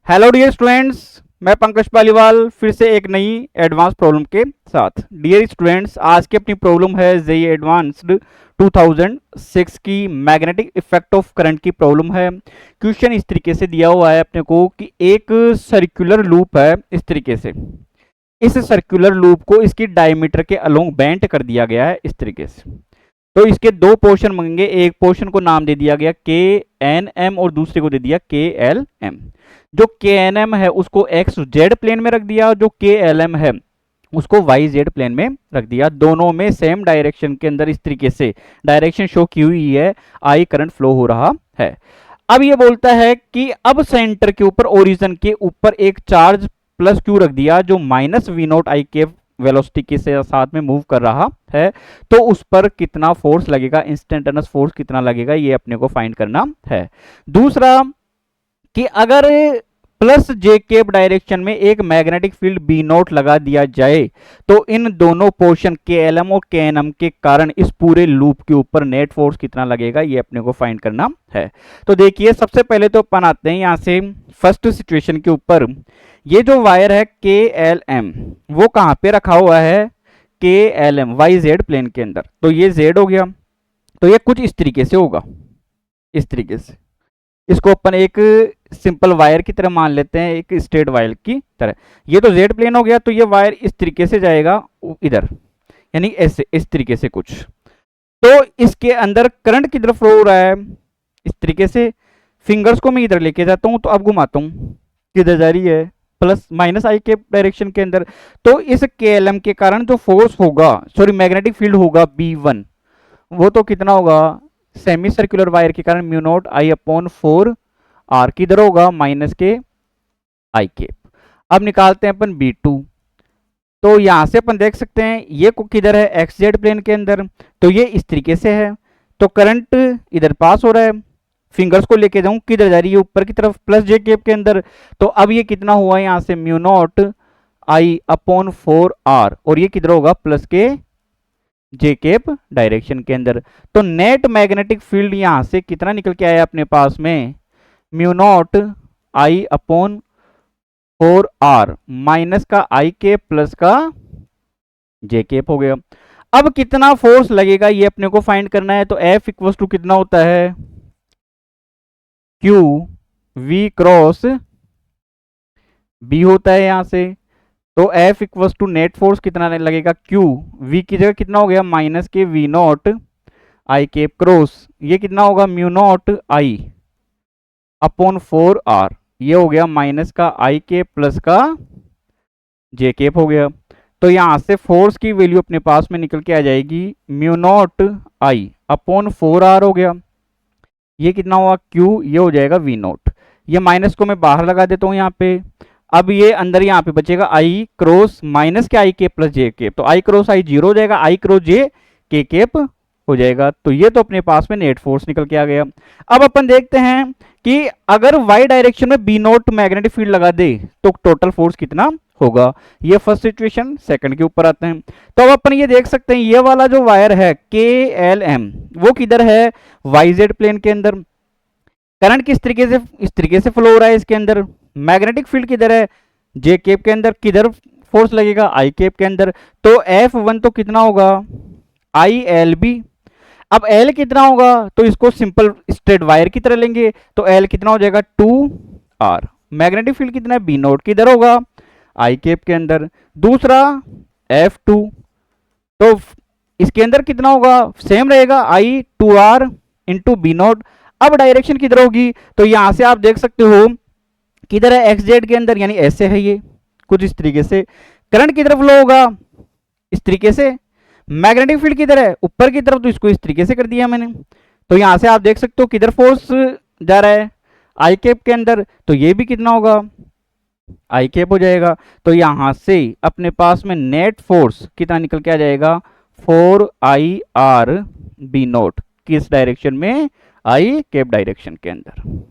Hello dear students, मैं पंकज पालीवाल फिर से एक नई एडवांस प्रॉब्लम के साथ। डियर स्टूडेंट्स, आज की अपनी प्रॉब्लम है जेईई एडवांस्ड 2006 की मैग्नेटिक इफेक्ट ऑफ करंट की प्रॉब्लम है। क्वेश्चन इस तरीके से दिया हुआ है अपने को कि एक सर्कुलर लूप है इस तरीके से। इस सर्कुलर लूप को इसकी डायमीटर के अलोंग बेंट कर दिया गया है इस तरीके से। तो इसके दो पोर्शन मांगेंगे, एक पोर्शन को नाम दे दिया गया के एन एम और दूसरे को दे दिया के एल एम। जो के एन एम है उसको एक्स जेड प्लेन में रख दिया, जो के एल एम है उसको वाई जेड प्लेन में रख दिया। दोनों में सेम डायरेक्शन के अंदर इस तरीके से डायरेक्शन शो की हुई है, आई करंट फ्लो हो रहा है। अब ये बोलता है कि अब सेंटर के ऊपर, ओरिजिन के ऊपर एक चार्ज प्लस क्यू रख दिया जो माइनस वी नोट आई के वेलोसिटी के साथ में मूव कर रहा है, तो उस पर कितना फोर्स लगेगा, इंस्टेंटेनियस फोर्स कितना लगेगा, ये अपने को फाइंड करना है। दूसरा कि अगर प्लस जे केप डायरेक्शन में एक मैग्नेटिक फील्ड बी नोट लगा दिया जाए तो इन दोनों पोर्शन के एल एम और के एन एम के कारण इस पूरे लूप के ऊपर नेट फोर्स कितना लगेगा, ये अपने को फाइंड करना है। तो देखिए, सबसे पहले तो अपन आते हैं यहां से फर्स्ट सिचुएशन के ऊपर। ये जो वायर है के एल एम वो कहां पे रखा हुआ है, के L M Y Z plane के अंदर। तो ये जेड हो गया, तो ये कुछ इस तरीके से होगा, इस तरीके से। इसको अपन एक सिंपल वायर की तरह मान लेते हैं, एक स्ट्रेट वायर की तरह। ये तो जेड प्लेन हो गया, तो ये वायर इस तरीके से जाएगा इधर, यानी ऐसे इस तरीके से कुछ। तो इसके अंदर करंट किधर फ्लो हो रहा है, इस तरीके से। फिंगर्स को मैं इधर लेके जाता हूं, तो अब घुमाता हूं, किधर जा रही है, प्लस माइनस आई के डायरेक्शन के अंदर। तो इस के एल एम के कारण जो फोर्स होगा, सॉरी मैग्नेटिक फील्ड होगा B1, वो तो कितना होगा, सेमी सर्कुलर वायर के कारण mu not I upon 4 r किधर होगा, माइनस के आई के। अब निकालते हैं अपन B2। तो यहां से अपन देख सकते हैं ये किधर है, एक्स जेड प्लेन के अंदर, तो ये इस तरीके से है। तो करंट इधर पास हो रहा है, फिंगर्स को लेके जाऊं किधर जा रही है, ऊपर की तरफ, प्लस जे केप के अंदर। तो अब ये कितना हुआ यहां से, mu not I upon 4r, और ये किधर होगा, प्लस के जे केप डायरेक्शन के अंदर। तो नेट मैग्नेटिक फील्ड यहां से कितना निकल के आया अपने पास में, mu not I upon 4r minus का आई केप प्लस का जे केप हो गया। अब कितना फोर्स लगेगा ये अपने को फाइंड करना है। तो F इक्वल टू कितना होता है, Q V क्रॉस B होता है यहां से। तो F equal to net force कितना लगेगा, Q V की जगह कितना हो गया, minus k V naught i cap cross, ये कितना होगा, mu not I upon 4r, ये हो गया माइनस का आई केप प्लस का जे केप हो गया। तो यहां से फोर्स की वैल्यू अपने पास में निकल के आ जाएगी, mu not I upon 4r हो गया, ये कितना हुआ Q, ये हो जाएगा V नॉट। ये माइनस को मैं बाहर लगा देता हूं यहाँ पे। अब ये अंदर यहाँ पे बचेगा आई क्रॉस माइनस के आई केप प्लस जे केप। तो आई क्रॉस आई जीरो हो जाएगा, आई क्रॉस जे के केप हो जाएगा। तो ये तो अपने पास में नेट फोर्स निकल के आ गया। अब अपन देखते हैं कि अगर वाई डायरेक्शन में बी नोट मैग्नेटिक फील्ड लगा दे तो टोटल फोर्स कितना होगा। ये फर्स्ट सिचुएशन। सेकंड के ऊपर आते हैं। तो अब अपन ये देख सकते हैं, ये वाला जो वायर है के एल एम वो किधर है, वाई जेड प्लेन के अंदर। करंट किस तरीके से, इस तरीके से फ्लो हो रहा है इसके अंदर। मैग्नेटिक फील्ड किधर है, जे केप के अंदर। किधर फोर्स लगेगा, आई केप के अंदर। तो F1 तो कितना होगा, आई एल बी। अब L कितना होगा, तो इसको सिंपल स्ट्रेट वायर की तरह लेंगे। तो L कितना हो जाएगा, 2r। मैग्नेटिक फील्ड कितना है, बी नोट किधर होगा, आई केप के अंदर। दूसरा F2, तो इसके अंदर कितना होगा, सेम रहेगा, आई 2r इंटू बी नोट। अब डायरेक्शन किधर होगी, तो यहां से आप देख सकते हो किधर है, एक्स जेड के अंदर, यानी ऐसे है ये कुछ इस तरीके से। करंट किधर फ्लो होगा, इस तरीके से। मैग्नेटिक फील्ड किधर है, ऊपर की तरफ, तो इसको इस तरीके से कर दिया मैंने। तो यहां से आप देख सकते हो किधर फोर्स जा रहा है, आई केप के अंदर। तो ये भी कितना होगा, आई केप हो जाएगा। तो यहां से अपने पास में नेट फोर्स कितना निकल के आ जाएगा, 4IR B नोट। किस डायरेक्शन में, आई केप डायरेक्शन के अंदर।